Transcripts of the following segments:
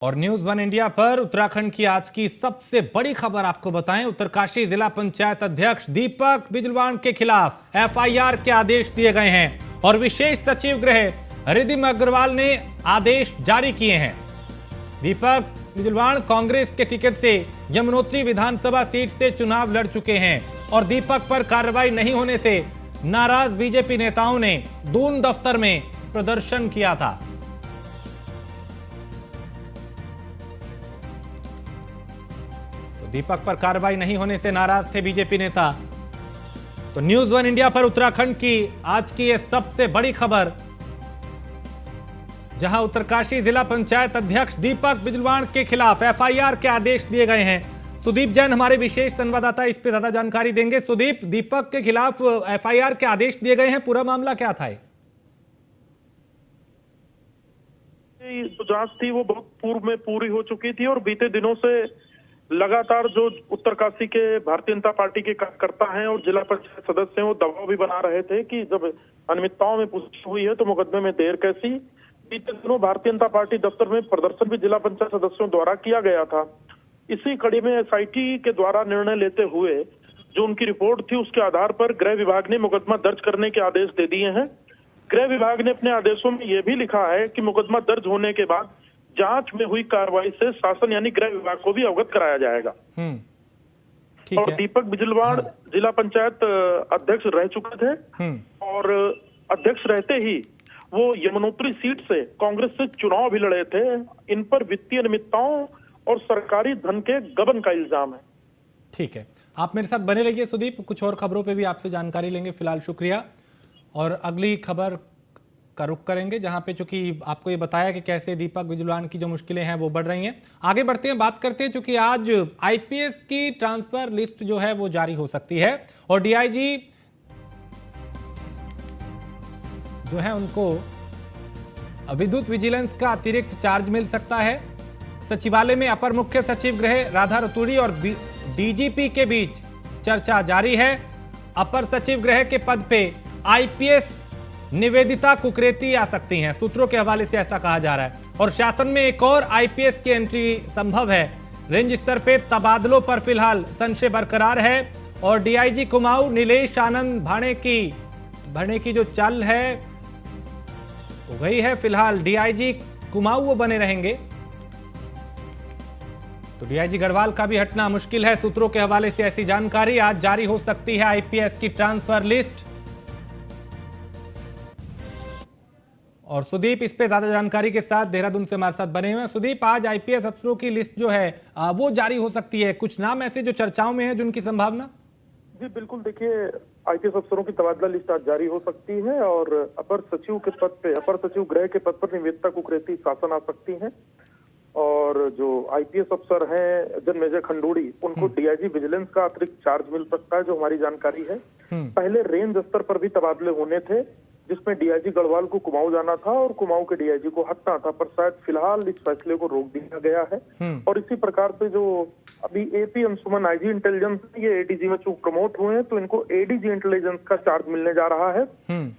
और news one India पर उत्तराखंड की आज की सबसे बड़ी खबर आपको बताएं। उत्तरकाशी जिला पंचायत अध्यक्ष दीपक बिजलान के खिलाफ एफआईआर के आदेश दिए गए हैं और विशेष सचिव गृह रिद्धिमा अग्रवाल ने आदेश जारी किए हैं। दीपक बिजलान कांग्रेस के टिकट से यमुनोत्री विधानसभा सीट से चुनाव लड़ चुके हैं और दीपक पर कार्रवाई नहीं होने से नाराज बीजेपी नेताओं ने दून दफ्तर में प्रदर्शन किया था। दीपक पर कार्रवाई नहीं होने से नाराज थे बीजेपी नेता। तो न्यूज वन इंडिया पर उत्तराखंड की आज की यह सबसे बड़ी खबर, जहां उत्तरकाशी जिला पंचायत अध्यक्ष दीपक बिजलान के खिलाफ एफआईआर के आदेश दिए गए हैं। सुदीप जैन हमारे विशेष संवाददाता इस पे ज्यादा जानकारी देंगे। सुदीप, दीपक के खिलाफ एफआईआर के आदेश दिए गए हैं, पूरा मामला क्या था? जो जांच थी वो बहुत पूर्व में पूरी हो चुकी थी और बीते दिनों से लगातार जो उत्तरकाशी के भारतीय जनता पार्टी के कार्यकर्ता हैं और जिला परिषद सदस्य हैं वो दबाव भी बना रहे थे कि जब अनियमितताओं में पुष्टि हुई है तो मुकदमे में देर कैसी। बीते दिनों भारतीय जनता पार्टी दफ्तर में प्रदर्शन भी जिला पंचायत सदस्यों द्वारा किया गया था। इसी कड़ी में एसआईटी के द्वारा निर्णय लेते हुए जो उनकी रिपोर्ट थी उसके आधार पर गृह विभाग ने मुकदमा दर्ज करने के आदेश दे दिए हैं। गृह विभाग ने अपने आदेशों में यह भी लिखा है कि मुकदमा दर्ज होने के बाद जांच में हुई कार्रवाई से शासन यानी गृह विभाग को भी अवगत कराया जाएगा। और दीपक बिजलान जिला पंचायत अध्यक्ष रह चुके थे और अध्यक्ष रहते ही वो यमुनोत्री सीट से कांग्रेस से चुनाव भी लड़े थे। इन पर वित्तीय अनियमितताओं और सरकारी धन के गबन का इल्जाम है। ठीक है, आप मेरे साथ बने रहिए सुदीप, कुछ और खबरों पे भी आपसे जानकारी लेंगे। फिलहाल शुक्रिया। और अगली खबर का रुख करेंगे जहां पे चूंकि आपको ये बताया कि कैसे दीपक बिजलान की जो मुश्किलें हैं वो बढ़ रही हैं। आगे बढ़ते हैं, बात करते हैं चूंकि आज आईपीएस की ट्रांसफर लिस्ट जो है वो जारी हो सकती है और डीआईजी जो है उनको विद्युत विजिलेंस का अतिरिक्त चार्ज मिल सकता है। सचिवालय में अपर मुख्य सचिव गृह राधा रतूड़ी और डीजीपी के बीच चर्चा जारी है। अपर सचिव गृह के पद पे आईपीएस निवेदिता कुकरेती आ सकती हैं, सूत्रों के हवाले से ऐसा कहा जा रहा है। और शासन में एक और आईपीएस की एंट्री संभव है। रेंज स्तर पे तबादलों पर फिलहाल संशय बरकरार है और डीआईजी कुमाऊं नीलेश आनंद भाणे की जो चाल है वो गई है। फिलहाल डीआईजी कुमाऊं वो बने रहेंगे, तो डीआईजी गढ़वाल का भी हटना मुश्किल है। सूत्रों के हवाले से ऐसी जानकारी, आज जारी हो सकती है आईपीएस की ट्रांसफर लिस्ट। और सुदीप इस पे ज्यादा जानकारी के साथ देहरादून से हमारे साथ बने हुए हैं। सुदीप, आज आईपीएस अफसरों की लिस्ट जो है वो जारी हो सकती है, कुछ नाम ऐसे जो चर्चाओं में है जिनकी संभावना? जी बिल्कुल, देखिए आईपीएस अफसरों की तबादला लिस्ट आज जारी हो सकती है और अपर सचिव के पद पे, अपर सचिव गृह के पद पर निवेदिता कुकरेती शासन आ सकती हैं और जो आईपीएस अफसर हैं जन्मेजय खंडूड़ी उनको डीआईजी विजिलेंस का अतिरिक्त चार्ज मिल सकता है, जो हमारी जानकारी है। पहले रेंज स्तर पर भी तबादले होने थे जिसमें डीआईजी गढ़वाल को कुमाऊं जाना था और कुमाऊं के डीआईजी को हटना था, पर शायद फिलहाल इस फैसले को रोक दिया गया है। और इसी प्रकार से जो अभी एपी अंशुमन आईजी इंटेलिजेंस ये एडीजी में चूंकि प्रमोट हुए हैं तो इनको एडीजी इंटेलिजेंस का चार्ज मिलने जा रहा है।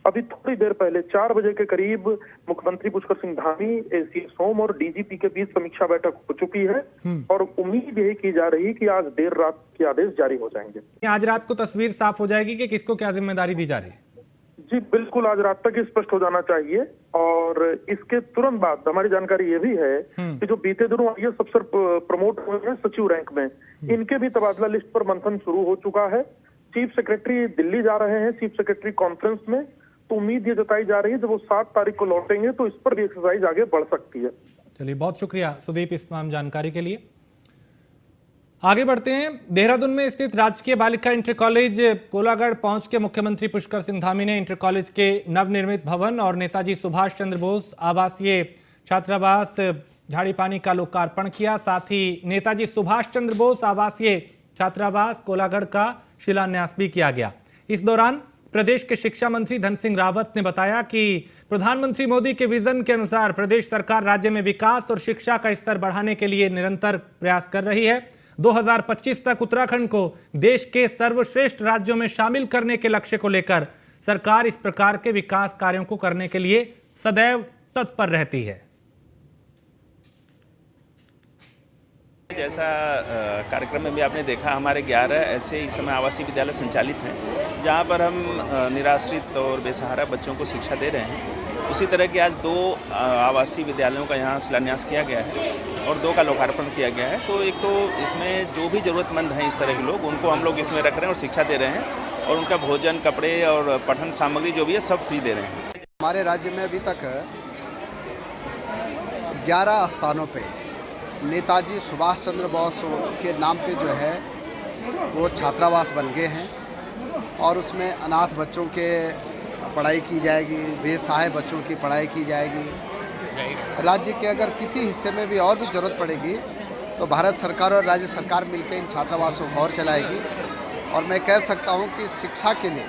अभी थोड़ी देर पहले 4 बजे के करीब मुख्यमंत्री पुष्कर सिंह धामी, एसीएस होम और डीजीपी के बीच समीक्षा बैठक हो चुकी है और उम्मीद यही की जा रही कि आज देर रात के आदेश जारी हो जाएंगे। आज रात को तस्वीर साफ हो जाएगी कि किसको क्या जिम्मेदारी दी जा रही है? जी बिल्कुल, आज रात तक स्पष्ट हो जाना चाहिए। और इसके तुरंत बाद हमारी जानकारी ये भी है कि जो बीते दिनों आईएएस अफसर प्रमोट हुए हैं सचिव रैंक में, इनके भी तबादला लिस्ट पर मंथन शुरू हो चुका है। चीफ सेक्रेटरी दिल्ली जा रहे हैं चीफ सेक्रेटरी कॉन्फ्रेंस में, तो उम्मीद ये जताई जा रही है जब वो 7 तारीख को लौटेंगे तो इस पर भी एक्सरसाइज आगे बढ़ सकती है। चलिए, बहुत शुक्रिया सुदीप इस तमाम जानकारी के लिए। आगे बढ़ते हैं, देहरादून में स्थित राजकीय बालिका इंटर कॉलेज कोलागढ़ पहुंच के मुख्यमंत्री पुष्कर सिंह धामी ने इंटर कॉलेज के नवनिर्मित भवन और नेताजी सुभाष चंद्र बोस आवासीय छात्रावास झाड़ीपानी का लोकार्पण किया। साथ ही नेताजी सुभाष चंद्र बोस आवासीय छात्रावास कोलागढ़ का शिलान्यास भी किया गया। इस दौरान प्रदेश के शिक्षा मंत्री धन सिंह रावत ने बताया कि प्रधानमंत्री मोदी के विजन के अनुसार प्रदेश सरकार राज्य में विकास और शिक्षा का स्तर बढ़ाने के लिए निरंतर प्रयास कर रही है। 2025 तक उत्तराखंड को देश के सर्वश्रेष्ठ राज्यों में शामिल करने के लक्ष्य को लेकर सरकार इस प्रकार के विकास कार्यों को करने के लिए सदैव तत्पर रहती है। जैसा कार्यक्रम में भी आपने देखा, हमारे 11 ऐसे इस समय आवासीय विद्यालय संचालित हैं जहां पर हम निराश्रित और बेसहारा बच्चों को शिक्षा दे रहे हैं। उसी तरह के आज 2 आवासीय विद्यालयों का यहां शिलान्यास किया गया है और 2 का लोकार्पण किया गया है। तो एक तो इसमें जो भी ज़रूरतमंद हैं इस तरह के लोग, उनको हम लोग इसमें रख रहे हैं और शिक्षा दे रहे हैं और उनका भोजन, कपड़े और पठन सामग्री जो भी है सब फ्री दे रहे हैं। हमारे राज्य में अभी तक 11 स्थानों पे नेताजी सुभाष चंद्र बोस के नाम पे जो है वो छात्रावास बन गए हैं और उसमें अनाथ बच्चों के पढ़ाई की जाएगी, बेसहाय बच्चों की पढ़ाई की जाएगी। राज्य के अगर किसी हिस्से में भी और भी ज़रूरत पड़ेगी तो भारत सरकार और राज्य सरकार मिलकर इन छात्रावासों को और चलाएगी। और मैं कह सकता हूं कि शिक्षा के लिए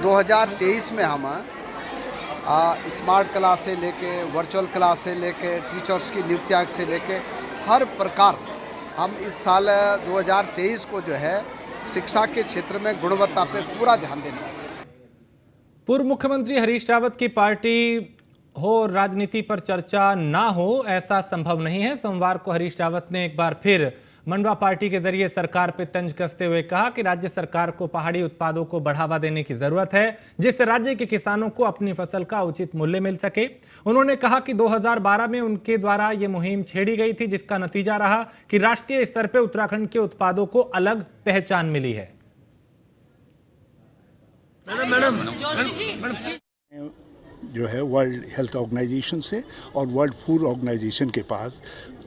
2023 में हम स्मार्ट क्लास से लेके वर्चुअल क्लास से लेके टीचर्स की नियुक्तियां से लेके हर प्रकार हम इस साल 2023 को जो है शिक्षा के क्षेत्र में गुणवत्ता पे पूरा ध्यान देंगे। पूर्व मुख्यमंत्री हरीश रावत की पार्टी हो राजनीति पर चर्चा ना हो, ऐसा संभव नहीं है। सोमवार को हरीश रावत ने एक बार फिर मंडवा पार्टी के जरिए सरकार पर तंज कसते हुए कहा कि राज्य सरकार को पहाड़ी उत्पादों को बढ़ावा देने की जरूरत है, जिससे राज्य के किसानों को अपनी फसल का उचित मूल्य मिल सके। उन्होंने कहा कि 2012 में उनके द्वारा ये मुहिम छेड़ी गई थी, जिसका नतीजा रहा कि राष्ट्रीय स्तर पर उत्तराखंड के उत्पादों को अलग पहचान मिली है। जो है वर्ल्ड हेल्थ ऑर्गेनाइजेशन से और वर्ल्ड फूड ऑर्गेनाइजेशन के पास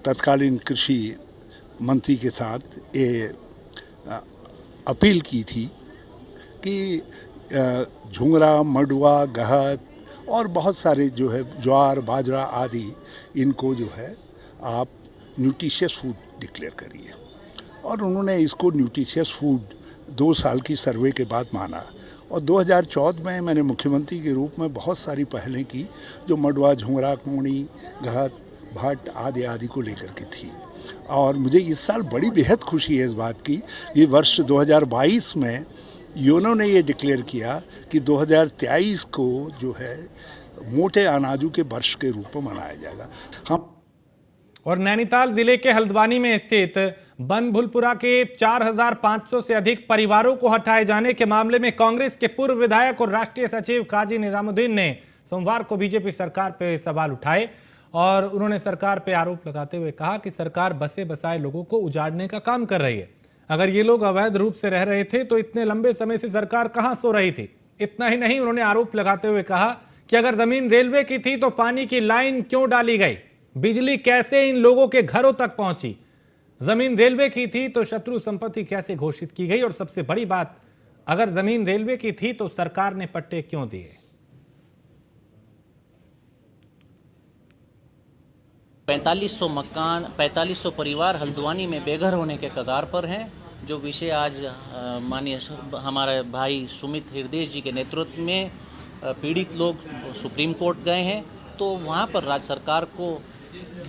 तत्कालीन कृषि मंत्री के साथ ये अपील की थी कि झुंगरा, मंडवा, गहत और बहुत सारे जो है ज्वार, बाजरा आदि, इनको जो है आप न्यूट्रिशियस फूड डिक्लेयर करिए। और उन्होंने इसको न्यूट्रिशियस फूड 2 साल की सर्वे के बाद माना। और 2014 में मैंने मुख्यमंत्री के रूप में बहुत सारी पहलें की जो मंडवा, झुंगरा, कोणी, गहत, भट्ट आदि आदि को लेकर के थी। और मुझे इस साल बड़ी बेहद खुशी है इस बात की कि वर्ष 2022 में यूनो ने ये डिक्लेयर किया कि 2023 को जो है मोटे अनाजों के वर्ष के रूप में मनाया जाएगा। हम और नैनीताल जिले के हल्द्वानी में स्थित बनभुलपुरा के 4500 से अधिक परिवारों को हटाए जाने के मामले में कांग्रेस के पूर्व विधायक और राष्ट्रीय सचिव काजी निजामुद्दीन ने सोमवार को बीजेपी सरकार पर सवाल उठाए और उन्होंने सरकार पर आरोप लगाते हुए कहा कि सरकार बसे बसाए लोगों को उजाड़ने का काम कर रही है। अगर ये लोग अवैध रूप से रह रहे थे तो इतने लंबे समय से सरकार कहां सो रही थी। इतना ही नहीं, उन्होंने आरोप लगाते हुए कहा कि अगर जमीन रेलवे की थी तो पानी की लाइन क्यों डाली गई, बिजली कैसे इन लोगों के घरों तक पहुंची, जमीन रेलवे की थी तो शत्रु संपत्ति कैसे घोषित की गई, और सबसे बड़ी बात, अगर जमीन रेलवे की थी तो सरकार ने पट्टे क्यों दिए। 4500 मकान, 4500 परिवार हल्द्वानी में बेघर होने के कगार पर हैं, जो विषय आज माननीय हमारे भाई सुमित हृदय जी के नेतृत्व में पीड़ित लोग सुप्रीम कोर्ट गए हैं। तो वहाँ पर राज्य सरकार को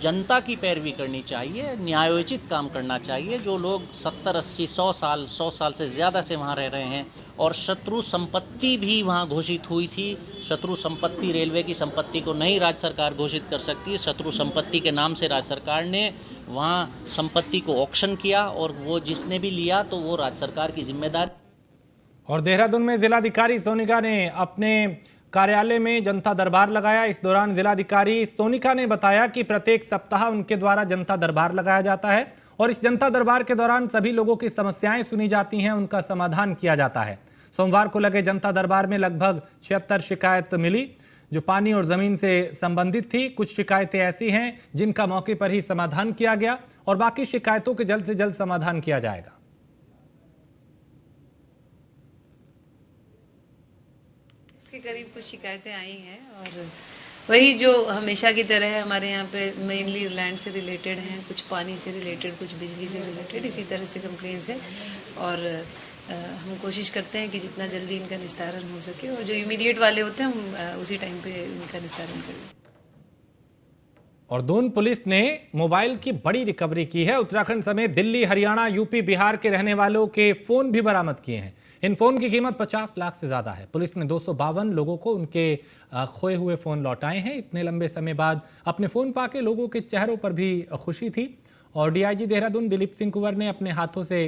जनता की पैरवी करनी चाहिए, न्यायोचित काम करना चाहिए। जो लोग 70, 80, 100 साल से ज़्यादा से वहाँ रह रहे हैं और शत्रु संपत्ति भी वहाँ घोषित हुई थी। शत्रु संपत्ति रेलवे की संपत्ति को नहीं राज्य सरकार घोषित कर सकती है। शत्रु संपत्ति के नाम से राज्य सरकार ने वहाँ संपत्ति को ऑक्शन किया और वो जिसने भी लिया तो वो राज्य सरकार की जिम्मेदारी। और देहरादून में जिलाधिकारी सोनिका ने अपने कार्यालय में जनता दरबार लगाया। इस दौरान जिलाधिकारी सोनिका ने बताया कि प्रत्येक सप्ताह उनके द्वारा जनता दरबार लगाया जाता है और इस जनता दरबार के दौरान सभी लोगों की समस्याएं सुनी जाती हैं, उनका समाधान किया जाता है। सोमवार को लगे जनता दरबार में लगभग 76 शिकायत मिली जो पानी और जमीन से संबंधित थी। कुछ शिकायतें ऐसी हैं जिनका मौके पर ही समाधान किया गया और बाकी शिकायतों के जल्द से जल्द समाधान किया जाएगा। इसके करीब कुछ शिकायतें आई हैं और वही जो हमेशा की तरह है, हमारे यहाँ पे मेनली लैंड से रिलेटेड हैं, कुछ पानी से रिलेटेड, कुछ बिजली से रिलेटेड, इसी तरह से कंप्लेंट्स है। और हम कोशिश करते हैं कि जितना जल्दी इनका निस्तारण हो सके और जो इमीडिएट वाले होते हैं हम उसी टाइम पे इनका निस्तारण करें। और दून पुलिस ने मोबाइल की बड़ी रिकवरी की है। उत्तराखंड समेत दिल्ली, हरियाणा, यूपी, बिहार के रहने वालों के फोन भी बरामद किए हैं। इन फोन की कीमत 50 लाख से ज्यादा है। पुलिस ने 252 लोगों को उनके खोए हुए फोन लौटाए हैं। इतने लंबे समय बाद अपने फोन पाके लोगों के चेहरों पर भी खुशी थी और डीआईजी देहरादून दिलीप सिंह कुंवर ने अपने हाथों से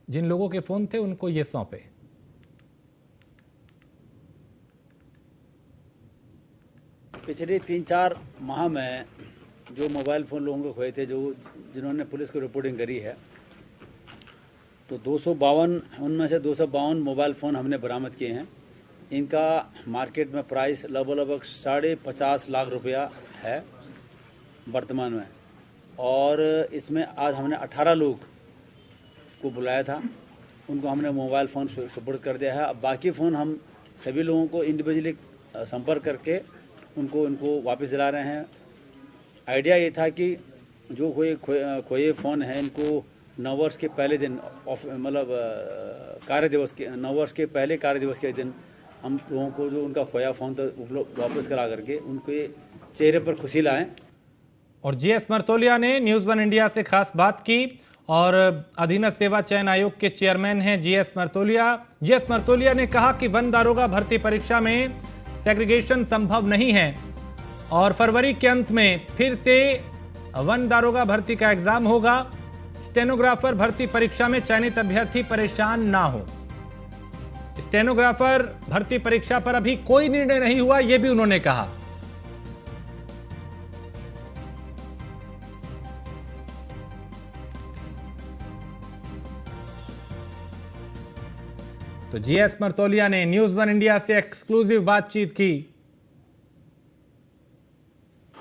जिन लोगों के फ़ोन थे उनको ये सौंपे। पिछले 3-4 माह में जो मोबाइल फ़ोन लोगों को खोए थे, जो जिन्होंने पुलिस को रिपोर्टिंग करी है, तो 252 उनमें से 252 मोबाइल फ़ोन हमने बरामद किए हैं। इनका मार्केट में प्राइस लगभग 50.5 लाख रुपया है वर्तमान में। और इसमें आज हमने 18 लोग को बुलाया था, उनको हमने मोबाइल फ़ोन सुपुर्द कर दिया है। अब बाकी फ़ोन हम सभी लोगों को इंडिविजुअली संपर्क करके उनको वापस दिला रहे हैं। आइडिया ये था कि जो खोए फ़ोन हैं, इनको 9 वर्ष के पहले दिन मतलब कार्य दिवस के 9 वर्ष के पहले कार्य दिवस के दिन हम लोगों को जो उनका खोया फ़ोन था वापस करा करके उनके चेहरे पर खुशी लाएं। और जीएस मर्तोलिया ने न्यूज़ 1 इंडिया से खास बात की और अधीनस्थ सेवा चयन आयोग के चेयरमैन हैं जीएस मर्तोलिया। जीएस मर्तोलिया ने कहा कि वन दारोगा भर्ती परीक्षा में सेग्रीगेशन संभव नहीं है और फरवरी के अंत में फिर से वन दारोगा भर्ती का एग्जाम होगा। स्टेनोग्राफर भर्ती परीक्षा में चयनित अभ्यर्थी परेशान ना हो। स्टेनोग्राफर भर्ती परीक्षा पर अभी कोई निर्णय नहीं हुआ, यह भी उन्होंने कहा। तो जीएस मर्तोलिया ने न्यूज़ 1 इंडिया से एक्सक्लूसिव बातचीत की।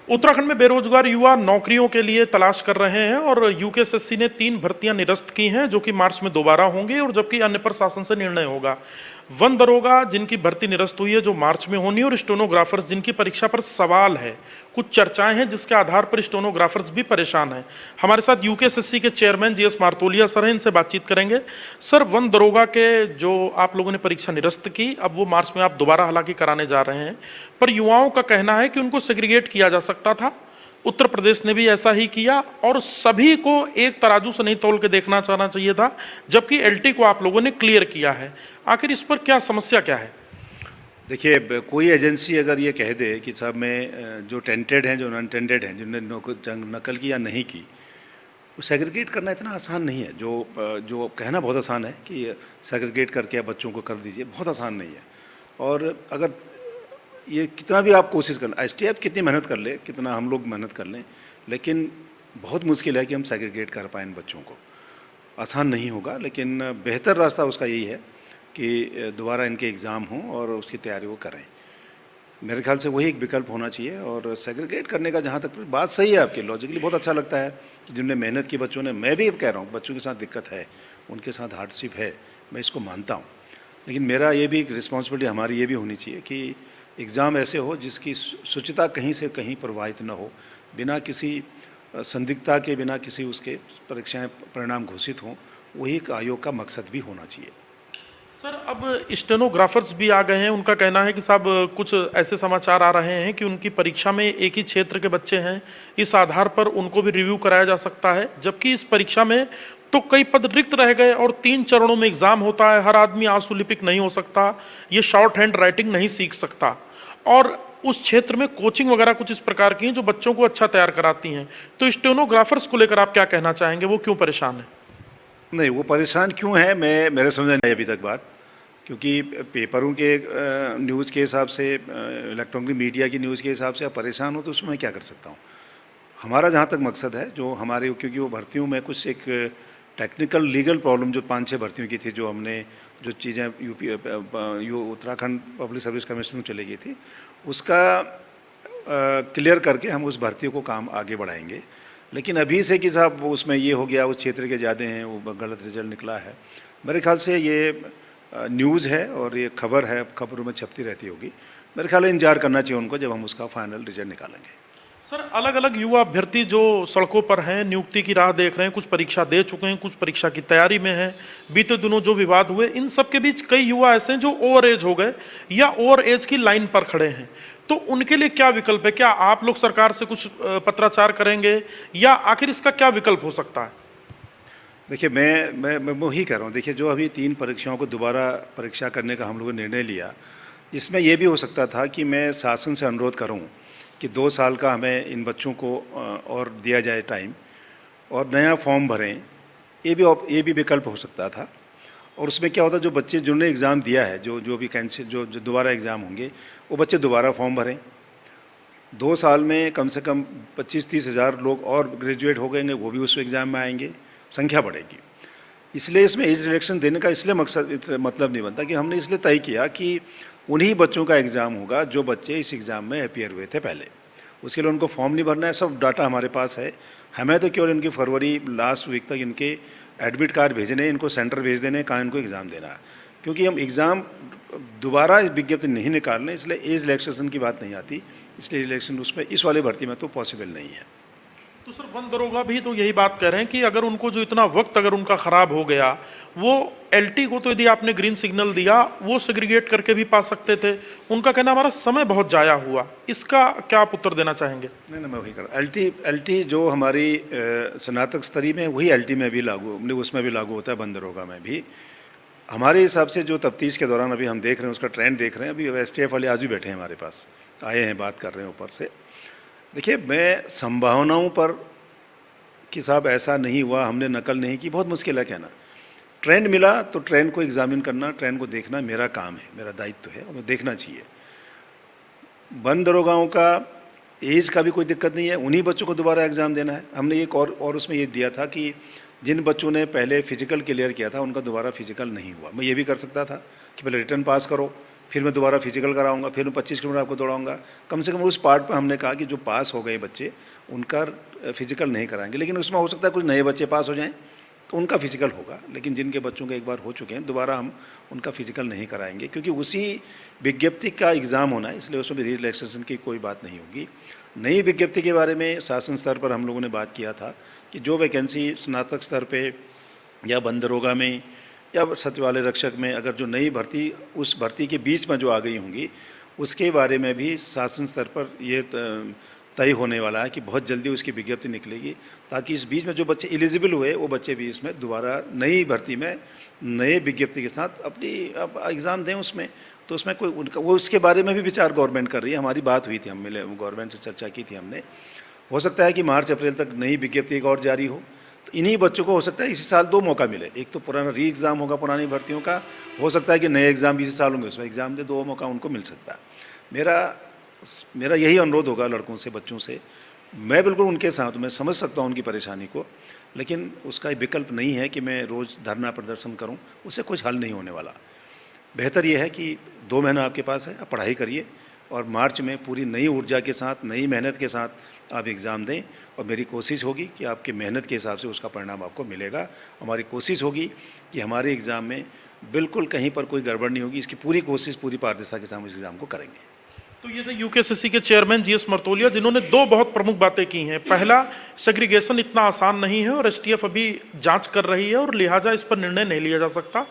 उत्तराखंड में बेरोजगार युवा नौकरियों के लिए तलाश कर रहे हैं और यूकेएसएससी ने 3 भर्तियां निरस्त की हैं, जो कि मार्च में दोबारा होंगी और जबकि अन्य पर शासन से निर्णय होगा। वन दरोगा जिनकी भर्ती निरस्त हुई है, जो मार्च में होनी, और स्टेनोग्राफर्स जिनकी परीक्षा पर सवाल है। कुछ चर्चाएं हैं जिसके आधार पर स्टेनोग्राफर्स भी परेशान हैं। हमारे साथ यूकेएसएससी के चेयरमैन जीएस मर्तोलिया सर हैं, इनसे बातचीत करेंगे। सर, वन दरोगा के जो आप लोगों ने परीक्षा निरस्त की, अब वो मार्च में आप दोबारा हालांकि कराने जा रहे हैं, पर युवाओं का कहना है कि उनको सेग्रीगेट किया जा सकता था। उत्तर प्रदेश ने भी ऐसा ही किया और सभी को एक तराजू से नहीं तौल के देखना चाहना चाहिए था, जबकि एलटी को आप लोगों ने क्लियर किया है। आखिर इस पर क्या समस्या क्या है? देखिए, कोई एजेंसी अगर ये कह दे कि साहब मैं जो टेंटेड हैं, जो नॉन टेंटेड हैं, जिन्होंने नकल की या नहीं की, वो सेग्रीगेट करना इतना आसान नहीं है। जो कहना बहुत आसान है कि सेग्रीगेट करके बच्चों को कर दीजिए, बहुत आसान नहीं है। और अगर ये कितना भी आप कोशिश करना, एसटीएफ कितनी मेहनत कर ले, कितना हम लोग मेहनत कर लें, लेकिन बहुत मुश्किल है कि हम सेग्रीगेट कर पाएँ इन बच्चों को। आसान नहीं होगा, लेकिन बेहतर रास्ता उसका यही है कि दोबारा इनके एग्ज़ाम हों और उसकी तैयारी वो करें। मेरे ख्याल से वही एक विकल्प होना चाहिए। और सेग्रीगेट करने का जहाँ तक बात सही है आपकी, लॉजिकली बहुत अच्छा लगता है कि जिनने मेहनत की बच्चों ने, मैं भी कह रहा हूँ बच्चों के साथ दिक्कत है, उनके साथ हार्डशिप है, मैं इसको मानता हूँ। लेकिन मेरा ये भी एक रिस्पॉन्सिबिलिटी हमारी ये भी होनी चाहिए कि एग्ज़ाम ऐसे हो जिसकी शुचिता कहीं से कहीं प्रभावित न हो, बिना किसी संदिग्धता के, बिना किसी उसके परीक्षाएं परिणाम घोषित हों। वही एक आयोग का मकसद भी होना चाहिए। सर, अब स्टेनोग्राफर्स भी आ गए हैं। उनका कहना है कि साहब कुछ ऐसे समाचार आ रहे हैं कि उनकी परीक्षा में एक ही क्षेत्र के बच्चे हैं, इस आधार पर उनको भी रिव्यू कराया जा सकता है, जबकि इस परीक्षा में तो कई पद रिक्त रह गए और 3 चरणों में एग्जाम होता है। हर आदमी आंसू लिपिक नहीं हो सकता, ये शॉर्ट हैंड राइटिंग नहीं सीख सकता, और उस क्षेत्र में कोचिंग वगैरह कुछ इस प्रकार की हैं जो बच्चों को अच्छा तैयार कराती हैं। तो स्टेनोग्राफर्स को लेकर आप क्या कहना चाहेंगे, वो क्यों परेशान है? नहीं, वो परेशान क्यों है, मेरे समझ नहीं अभी तक बात, क्योंकि पेपरों के न्यूज़ के हिसाब से, इलेक्ट्रॉनिक मीडिया की न्यूज़ के हिसाब से आप परेशान हो तो उसमें मैं क्या कर सकता हूँ। हमारा जहाँ तक मकसद है, जो हमारे, क्योंकि वो भर्तियों में कुछ एक टेक्निकल लीगल प्रॉब्लम जो 5-6 भर्तियों की थी, जो हमने जो चीज़ें उत्तराखंड पब्लिक सर्विस कमीशन में चली गई थी, उसका क्लियर करके हम उस भर्ती को काम आगे बढ़ाएंगे। लेकिन अभी से कि साहब उसमें ये हो गया, उस क्षेत्र के ज़्यादा हैं, वो गलत रिजल्ट निकला है, मेरे ख्याल से ये न्यूज़ है और ये खबर है, खबरों में छपती रहती होगी। मेरे ख्याल इंतजार करना चाहिए उनको, जब हम उसका फाइनल रिजल्ट निकालेंगे। सर, अलग अलग युवा अभ्यर्थी जो सड़कों पर हैं, नियुक्ति की राह देख रहे हैं, कुछ परीक्षा दे चुके हैं, कुछ परीक्षा की तैयारी में हैं, बीते दिनों जो विवाद हुए, इन सब के बीच कई युवा ऐसे हैं जो ओवर एज हो गए या ओवर एज की लाइन पर खड़े हैं। तो उनके लिए क्या विकल्प है? क्या आप लोग सरकार से कुछ पत्राचार करेंगे या आखिर इसका क्या विकल्प हो सकता है? देखिए, मैं वही कह रहा हूँ। देखिए, जो अभी 3 परीक्षाओं को दोबारा परीक्षा करने का हम लोगों ने निर्णय लिया, इसमें यह भी हो सकता था कि मैं शासन से अनुरोध करूँ कि 2 साल का हमें इन बच्चों को और दिया जाए टाइम, और नया फॉर्म भरें, ये भी विकल्प हो सकता था। और उसमें क्या होता, जो बच्चे जिन्होंने एग्ज़ाम दिया है, जो भी कैंसिल, जो दोबारा एग्ज़ाम होंगे, वो बच्चे दोबारा फॉर्म भरें। 2 साल में कम से कम 25-30 हज़ार लोग और ग्रेजुएट हो गएंगे, वो भी उस एग्ज़ाम में आएंगे, संख्या बढ़ेगी। इसलिए इसमें एज रिलेक्शन देने का इसलिए मतलब नहीं बनता कि हमने इसलिए तय किया कि उन्हीं बच्चों का एग्ज़ाम होगा जो बच्चे इस एग्ज़ाम में अपीयर हुए थे पहले। उसके लिए उनको फॉर्म नहीं भरना है, सब डाटा हमारे पास है। हमें तो केवल इनकी फरवरी लास्ट वीक तक इनके एडमिट कार्ड भेजने, इनको सेंटर भेज देने, कहाँ इनको एग्ज़ाम देना है। क्योंकि हम एग्ज़ाम दोबारा विज्ञप्ति नहीं निकाल रहे, इसलिए एज रिलैक्सेशन की बात नहीं आती। इसलिए इलेक्शन उसमें इस वाले भर्ती में तो पॉसिबल नहीं है। तो सर वन दरोगा भी तो यही बात कह रहे हैं कि अगर उनको जो इतना वक्त अगर उनका ख़राब हो गया, वो एलटी को तो यदि आपने ग्रीन सिग्नल दिया वो सेग्रीगेट करके भी पा सकते थे। उनका कहना हमारा समय बहुत ज़ाया हुआ, इसका क्या आप उत्तर देना चाहेंगे? नहीं, मैं वही कर एलटी जो हमारी स्नातक स्तरीय में, वही एलटी में भी लागू, उसमें भी लागू होता है, वन दरोगा में भी। हमारे हिसाब से जो तफ्तीश के दौरान अभी हम देख रहे हैं, उसका ट्रेंड देख रहे हैं। अभी STF वाले आज भी बैठे हैं हमारे पास, आए हैं, बात कर रहे हैं ऊपर से। देखिए, मैं संभावनाओं पर कि साहब ऐसा नहीं हुआ, हमने नकल नहीं की, बहुत मुश्किल है कहना। ट्रेंड मिला तो ट्रेंड को एग्जामिन करना, ट्रेंड को देखना मेरा काम है, मेरा दायित्व है, और मैं देखना चाहिए। वन दरोगाओं का एज का भी कोई दिक्कत नहीं है, उन्हीं बच्चों को दोबारा एग्ज़ाम देना है। हमने एक और उसमें ये दिया था कि जिन बच्चों ने पहले फिजिकल क्लियर किया था उनका दोबारा फिजिकल नहीं हुआ। मैं ये भी कर सकता था कि पहले रिटर्न पास करो, फिर मैं दोबारा फिजिकल कराऊंगा, फिर मैं 25 किलोमीटर आपको दौड़ाऊंगा। कम से कम उस पार्ट पर हमने कहा कि जो पास हो गए बच्चे उनका फिजिकल नहीं कराएंगे, लेकिन उसमें हो सकता है कुछ नए बच्चे पास हो जाएं तो उनका फिजिकल होगा। लेकिन जिनके बच्चों के एक बार हो चुके हैं, दोबारा हम उनका फिजिकल नहीं कराएंगे, क्योंकि उसी विज्ञप्ति का एग्ज़ाम होना है, इसलिए उसमें भी रिलैक्सेशन की कोई बात नहीं होगी। नई विज्ञप्ति के बारे में शासन स्तर पर हम लोगों ने बात किया था कि जो वैकेंसी स्नातक स्तर पे या वन दरोगा में या सचिवालय रक्षक में अगर जो नई भर्ती, उस भर्ती के बीच में जो आ गई होंगी, उसके बारे में भी शासन स्तर पर ये तय होने वाला है कि बहुत जल्दी उसकी विज्ञप्ति निकलेगी, ताकि इस बीच में जो बच्चे एलिजिबल हुए वो बच्चे भी इसमें दोबारा नई भर्ती में नए विज्ञप्ति के साथ अपनी एग्ज़ाम दें उसमें। तो उसमें कोई उनका वो उसके बारे में भी विचार गवर्नमेंट कर रही है। हमारी बात हुई थी, हम मिले, गवर्नमेंट से चर्चा की थी हमने। हो सकता है कि मार्च अप्रैल तक नई विज्ञप्ति एक और जारी हो, तो इन्हीं बच्चों को हो सकता है इसी साल 2 मौका मिले। एक तो पुराना री एग्ज़ाम होगा पुरानी भर्तियों का, हो सकता है कि नए एग्ज़ाम भी इसी साल होंगे, उसमें एग्ज़ाम दे 2 मौका उनको मिल सकता है। मेरा यही अनुरोध होगा लड़कों से, बच्चों से। मैं बिल्कुल उनके साथ, मैं समझ सकता हूँ उनकी परेशानी को, लेकिन उसका विकल्प नहीं है कि मैं रोज़ धरना प्रदर्शन करूँ, उससे कुछ हल नहीं होने वाला। बेहतर यह है कि 2 महीना आपके पास है, आप पढ़ाई करिए और मार्च में पूरी नई ऊर्जा के साथ, नई मेहनत के साथ आप एग्ज़ाम दें। और मेरी कोशिश होगी कि आपकी मेहनत के हिसाब से उसका परिणाम आपको मिलेगा। हमारी कोशिश होगी कि हमारे एग्ज़ाम में बिल्कुल कहीं पर कोई गड़बड़ नहीं होगी। इसकी पूरी कोशिश, पूरी पारदर्शिता के साथ हम इस एग्ज़ाम को करेंगे। तो ये थे यूकेएसएससी के चेयरमैन GS मर्तोलिया, जिन्होंने 2 बहुत प्रमुख बातें की हैं। पहला, सेग्रीगेशन इतना आसान नहीं है और STF अभी जांच कर रही है और लिहाजा इस पर निर्णय नहीं लिया जा सकता।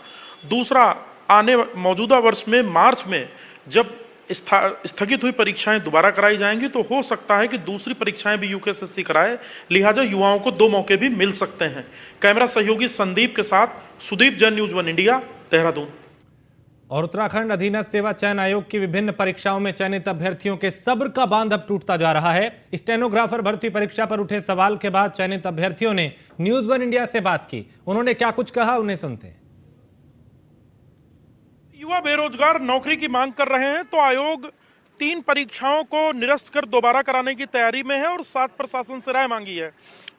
दूसरा, आने मौजूदा वर्ष में मार्च में जब स्थगित हुई परीक्षाएं दोबारा कराई जाएंगी तो हो सकता है कि दूसरी परीक्षाएं भी यूकेएसएससी कराए, लिहाजा युवाओं को 2 मौके भी मिल सकते हैं। कैमरा सहयोगी संदीप के साथ सुदीप, जन न्यूज़ 1 इंडिया, देहरादून। और उत्तराखंड अधीनस्थ सेवा चयन आयोग की विभिन्न परीक्षाओं में चयनित अभ्यर्थियों के सब्र का बांध अब टूटता जा रहा है। स्टेनोग्राफर भर्ती परीक्षा पर उठे सवाल के बाद चयनित अभ्यर्थियों ने न्यूज़ 1 इंडिया से बात की। उन्होंने क्या कुछ कहा, उन्हें सुनते हैं। युवा बेरोजगार नौकरी की मांग कर रहे हैं तो आयोग 3 परीक्षाओं को निरस्त कर दोबारा कराने की तैयारी में है और साथ प्रशासन से राय मांगी है।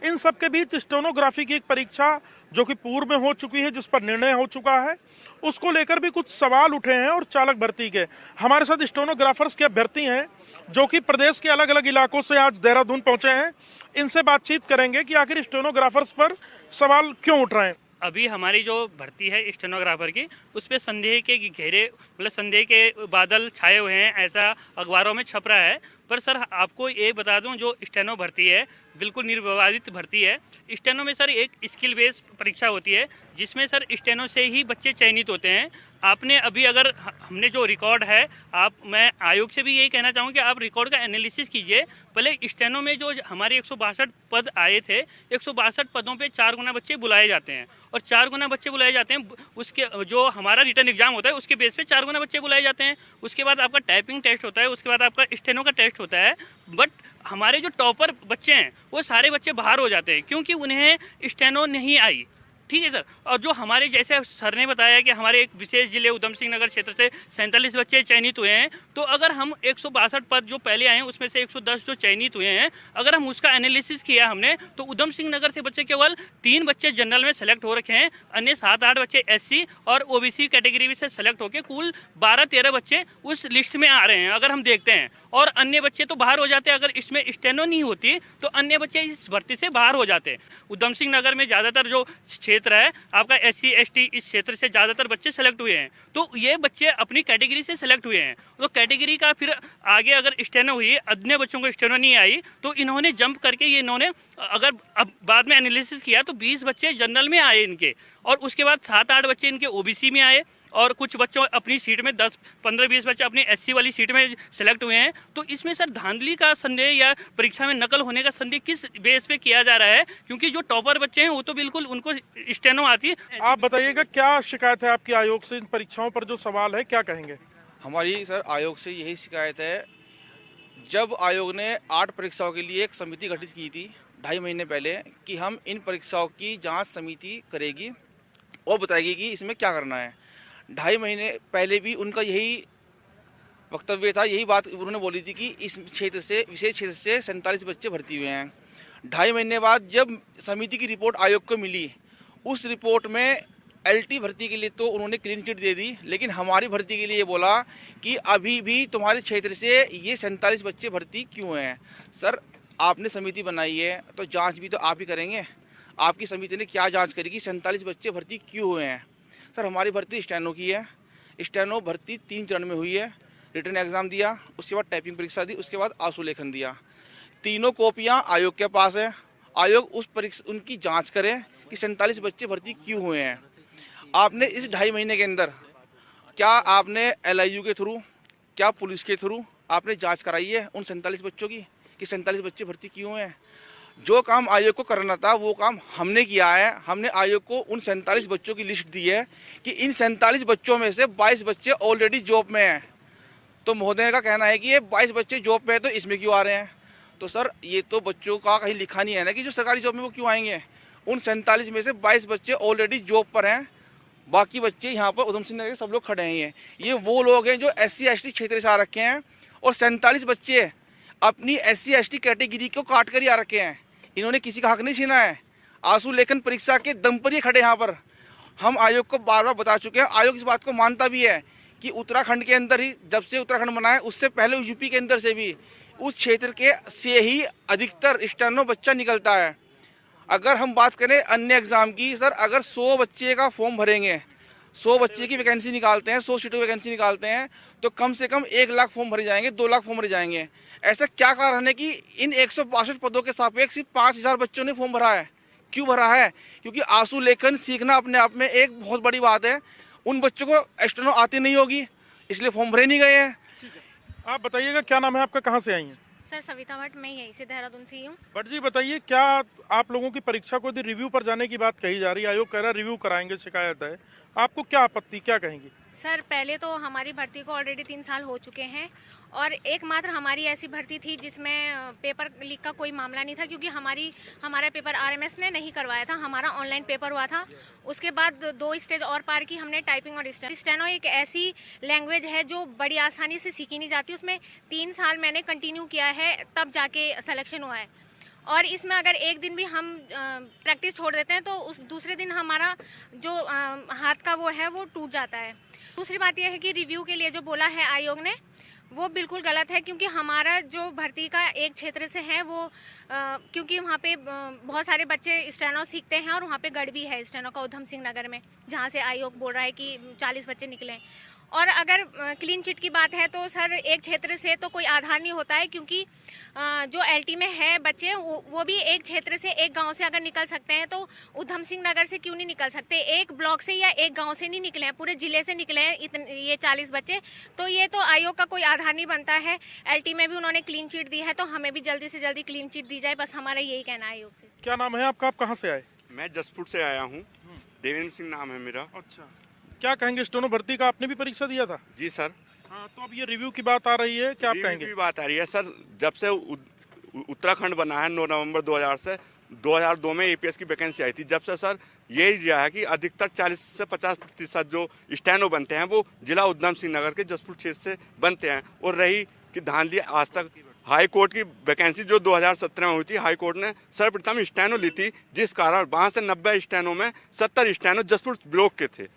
इन सब के बीच स्टेनोग्राफी की एक परीक्षा जो कि पूर्व में हो चुकी है, जिस पर निर्णय हो चुका है, उसको लेकर भी कुछ सवाल उठे हैं। और चालक भर्ती के हमारे साथ स्टेनोग्राफर्स के अभ्यर्थी हैं जो कि प्रदेश के अलग अलग इलाकों से आज देहरादून पहुंचे हैं। इनसे बातचीत करेंगे कि आखिर स्टेनोग्राफर्स पर सवाल क्यों उठ रहे हैं। अभी हमारी जो भर्ती है स्टेनोग्राफर की, उस पर संदेह के घेरे, मतलब संदेह के बादल छाए हुए हैं, ऐसा अखबारों में छप रहा है। पर सर आपको ये बता दूं, जो स्टेनो भर्ती है बिल्कुल निर्विवादित भर्ती है। स्टेनो में सर एक स्किल बेस्ड परीक्षा होती है जिसमें सर स्टेनो से ही बच्चे चयनित होते हैं। आपने अभी अगर हमने जो रिकॉर्ड है, मैं आयोग से भी यही कहना चाहूँगा कि आप रिकॉर्ड का एनालिसिस कीजिए। पहले स्टेनो में जो हमारे 162 पद आए थे, 162 पदों पे 4 गुना बच्चे बुलाए जाते हैं और 4 गुना बच्चे बुलाए जाते हैं। उसके जो हमारा रिटर्न एग्जाम होता है उसके बेस पे 4 गुना बच्चे बुलाए जाते हैं। उसके बाद आपका टाइपिंग टेस्ट होता है, उसके बाद आपका स्टेनो का टेस्ट होता है। बट हमारे जो टॉपर बच्चे हैं वो सारे बच्चे बाहर हो जाते हैं क्योंकि उन्हें स्टेनो नहीं आई। ठीक है सर। और जो हमारे जैसे सर ने बताया कि हमारे एक विशेष जिले उधम सिंह नगर क्षेत्र से 47 बच्चे चयनित हुए हैं, तो अगर हम 162 पद जो पहले आए हैं उसमें से 110 जो चयनित हुए हैं, अगर हम उसका एनालिसिस किया हमने, तो उधम सिंह नगर से बच्चे केवल 3 बच्चे जनरल में सेलेक्ट हो रखे हैं, अन्य 7-8 बच्चे SC और OBC कैटेगरी से सेलेक्ट होकर कुल 12-13 बच्चे उस लिस्ट में आ रहे हैं अगर हम देखते हैं। और अन्य बच्चे तो बाहर हो जाते हैं। अगर इसमें स्टेनो नहीं होती तो अन्य बच्चे इस भर्ती से बाहर हो जाते हैं। उधम सिंह नगर में ज़्यादातर जो क्षेत्र है आपका SC ST, इस क्षेत्र से ज़्यादातर बच्चे सेलेक्ट हुए हैं। तो ये बच्चे अपनी कैटेगरी से सेलेक्ट हुए हैं, तो कैटेगरी का फिर आगे अगर स्टेनो हुई, अन्य बच्चों को स्टेनो नहीं आई, तो इन्होंने जंप करके ये इन्होंने अगर अब बाद में एनालिसिस किया तो 20 बच्चे जनरल में आए इनके, और उसके बाद 7-8 बच्चे इनके OBC में आए, और कुछ बच्चों अपनी सीट में 10-15-20 बच्चे अपनी SC वाली सीट में सेलेक्ट हुए हैं। तो इसमें सर धांधली का संदेह या परीक्षा में नकल होने का संदेह किस बेस पे किया जा रहा है? क्योंकि जो टॉपर बच्चे हैं वो तो बिल्कुल उनको स्टेनो आती है। आप बताइएगा क्या शिकायत है आपकी आयोग से? इन परीक्षाओं पर जो सवाल है क्या कहेंगे? हमारी सर आयोग से यही शिकायत है, जब आयोग ने 8 परीक्षाओं के लिए एक समिति गठित की थी 2.5 महीने पहले कि हम इन परीक्षाओं की जांच समिति करेगी और बताएगी कि इसमें क्या करना है। 2.5 महीने पहले भी उनका यही वक्तव्य था, यही बात उन्होंने बोली थी कि इस क्षेत्र से, विशेष क्षेत्र से 47 बच्चे भर्ती हुए हैं। 2.5 महीने बाद जब समिति की रिपोर्ट आयोग को मिली, उस रिपोर्ट में LT भर्ती के लिए तो उन्होंने क्लीन चिट दे दी, लेकिन हमारी भर्ती के लिए बोला कि अभी भी तुम्हारे क्षेत्र से ये 47 बच्चे भर्ती क्यों हैं। सर आपने समिति बनाई है तो जांच भी तो आप ही करेंगे। आपकी समिति ने क्या जांच करेगी 47 बच्चे भर्ती क्यों हुए हैं? सर हमारी भर्ती स्टेनो की है। स्टेनो भर्ती 3 चरण में हुई है। रिटर्न एग्जाम दिया, उसके बाद टाइपिंग परीक्षा दी, उसके बाद आंसू लेखन दिया। तीनों कॉपियां आयोग के पास है। आयोग उस परीक्षा उनकी जांच करे कि 47 बच्चे भर्ती क्यों हुए हैं। आपने इस 2.5 महीने के अंदर क्या आपने LIU के थ्रू, क्या पुलिस के थ्रू आपने जांच कराई है उन 47 बच्चों की कि 47 बच्चे भर्ती क्यों हुए हैं? जो काम आयोग को करना था वो काम हमने किया है। हमने आयोग को उन 47 बच्चों की लिस्ट दी है कि इन 47 बच्चों में से 22 बच्चे ऑलरेडी जॉब में हैं। तो महोदय का कहना है कि ये 22 बच्चे जॉब पे हैं तो इसमें क्यों आ रहे हैं? तो सर ये तो बच्चों का कहीं लिखा नहीं है ना कि जो सरकारी जॉब में वो क्यों आएंगे। उन 47 में से 22 बच्चे ऑलरेडी जॉब पर हैं, बाकी बच्चे यहाँ पर उधम सिंह नगर के सब लोग खड़े हैं। ये वो लोग हैं जो SC ST क्षेत्र से आ रखे हैं, और 47 बच्चे अपनी SC ST कैटेगरी को काट कर ही आ रखे हैं। इन्होंने किसी का हक नहीं छीना है। आंसू लेखन परीक्षा के दम पर ये खड़े यहाँ पर। हम आयोग को बार बार बता चुके हैं, आयोग इस बात को मानता भी है कि उत्तराखंड के अंदर ही, जब से उत्तराखंड बना है उससे पहले UP के अंदर से भी उस क्षेत्र के से ही अधिकतर स्टेनो बच्चा निकलता है। अगर हम बात करें अन्य एग्जाम की, सर अगर 100 बच्चे का फॉर्म भरेंगे, 100 बच्चे की वैकेंसी निकालते हैं, 100 सीटों की वैकेंसी निकालते हैं, तो कम से कम 1 लाख फॉर्म भरे जाएंगे, 2 लाख फॉर्म भरे जाएंगे। ऐसा क्या कारण है कि इन 162 पदों के सापेक्ष सिर्फ 5000 बच्चों ने फॉर्म भरा है? क्यों भरा है? क्योंकि आंसू लेखन सीखना अपने आप में एक बहुत बड़ी बात है। उन बच्चों को स्टेनो आती नहीं होगी, इसलिए फॉर्म भरे नहीं गए हैं। आप बताइएगा क्या नाम है आपका, कहाँ से आई हैं? सर सविता भट्ट, मैं यहीं से देहरादून से ही हूँ। भट्ट जी बताइए, क्या आप लोगों की परीक्षा को यदि रिव्यू पर जाने की बात कही जा रही है, आयोग कह रहा है रिव्यू कराएंगे, शिकायत है, आपको क्या आपत्ति, क्या कहेंगी? सर पहले तो हमारी भर्ती को ऑलरेडी 3 साल हो चुके हैं, और एकमात्र हमारी ऐसी भर्ती थी जिसमें पेपर लीक का कोई मामला नहीं था, क्योंकि हमारा पेपर RMS ने नहीं करवाया था, हमारा ऑनलाइन पेपर हुआ था। उसके बाद 2 स्टेज और पार की हमने, टाइपिंग और स्टेनो। एक ऐसी लैंग्वेज है जो बड़ी आसानी से सीखी नहीं जाती, उसमें 3 साल मैंने कंटिन्यू किया है, तब जाके सिलेक्शन हुआ है। और इसमें अगर एक दिन भी हम प्रैक्टिस छोड़ देते हैं तो उस दूसरे दिन हमारा जो हाथ का वो है वो टूट जाता है। दूसरी बात यह है कि रिव्यू के लिए जो बोला है आयोग ने वो बिल्कुल गलत है, क्योंकि हमारा जो भर्ती का एक क्षेत्र से है वो क्योंकि वहाँ पे बहुत सारे बच्चे स्टेनो सीखते हैं, और वहाँ पे गढ़ भी है स्टेनो का उधम सिंह नगर में, जहाँ से आयोग बोल रहा है कि 40 बच्चे निकले। और अगर क्लीन चिट की बात है तो सर एक क्षेत्र से तो कोई आधार नहीं होता है, क्योंकि जो एलटी में है बच्चे वो भी एक क्षेत्र से, एक गांव से अगर निकल सकते हैं तो उधम सिंह नगर से क्यों नहीं निकल सकते? एक ब्लॉक से या एक गांव से नहीं निकले हैं, पूरे जिले से निकले हैं ये 40 बच्चे। तो ये तो आयोग का कोई आधार नहीं बनता है। एलटी में भी उन्होंने क्लीन चिट दी है, तो हमें भी जल्दी से जल्दी क्लीन चिट दी जाए, बस हमारा यही कहना है आयोग से। क्या नाम है आपका, आप कहाँ से आए? मैं जसपुर से आया हूँ, देवेंद्र सिंह नाम है मेरा। अच्छा, क्या कहेंगे? स्टेनो भर्ती का आपने भी परीक्षा दिया था? जी सर। हाँ, तो अब ये रिव्यू की बात आ रही है, क्या आप कहेंगे? की बात आ रही है सर, जब से उत्तराखंड बना है 9 नवंबर 2000 से 2002 में एपीएस की वैकेंसी आई थी, जब से सर यही रहा है कि अधिकतर 40 से 50% जो स्टेनो बनते हैं वो जिला उधम सिंह नगर के जसपुर क्षेत्र से बनते हैं। और रही कि धांधली, आज तक हाई कोर्ट की वैकेंसी जो 2017 में हुई थी, हाई कोर्ट ने सर्वप्रथम स्टेनो ली थी, जिस कारण वहाँ से 90 स्टेनो में 70 स्टेनो जसपुर ब्लॉक के थे।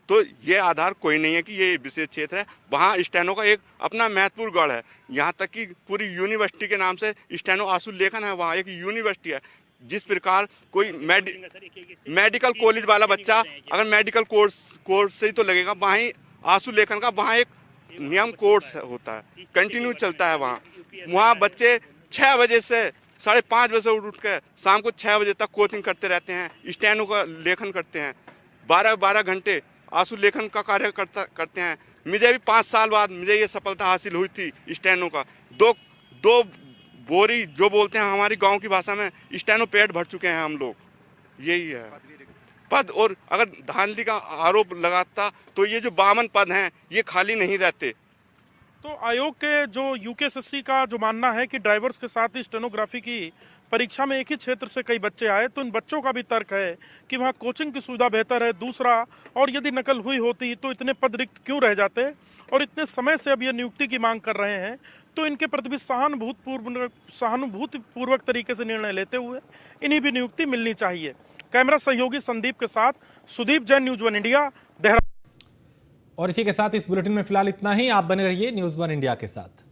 तो ये आधार कोई नहीं है कि ये विशेष क्षेत्र है, वहाँ स्टेनो का एक अपना महत्वपूर्ण गढ़ है। यहाँ तक कि पूरी यूनिवर्सिटी के नाम से स्टेनो आशुल लेखन है, वहाँ एक यूनिवर्सिटी है। जिस प्रकार कोई मेडिकल कॉलेज वाला बच्चा अगर मेडिकल कोर्स से ही तो लगेगा, वहाँ ही आशुल लेखन का वहाँ एक नियम कोर्स होता है, कंटिन्यू चलता है। वहाँ बच्चे 6 बजे से 5:30 बजे से उठ के शाम को 6 बजे तक कोचिंग करते रहते हैं, स्टेनो का लेखन करते हैं, 12 घंटे आंसू लेखन का कार्य करते हैं। मुझे भी 5 साल बाद मुझे ये सफलता हासिल हुई थी स्टेनो का। दो बोरी जो बोलते हैं हमारी गांव की भाषा में, स्टेनो पेट भर चुके हैं हम लोग, यही है पद। और अगर धांधली का आरोप लगाता तो ये जो 52 पद हैं ये खाली नहीं रहते। तो आयोग के जो यूकेएसएससी का जो मानना है कि ड्राइवर्स के साथ ही स्टेनोग्राफी की परीक्षा में एक ही क्षेत्र से कई बच्चे आए, तो इन बच्चों का भी तर्क है कि वहाँ कोचिंग की सुविधा बेहतर है। दूसरा, और यदि नकल हुई होती तो इतने पद रिक्त क्यों रह जाते, और इतने समय से अब ये नियुक्ति की मांग कर रहे हैं, तो इनके प्रति भी सहानुभूतिपूर्वक तरीके से निर्णय लेते हुए इन्हीं भी नियुक्ति मिलनी चाहिए। कैमरा सहयोगी संदीप के साथ सुदीप जैन, न्यूज़ 1 इंडिया, देहरादून। और इसी के साथ इस बुलेटिन में फिलहाल इतना ही। आप बने रहिए न्यूज़ 1 इंडिया के साथ।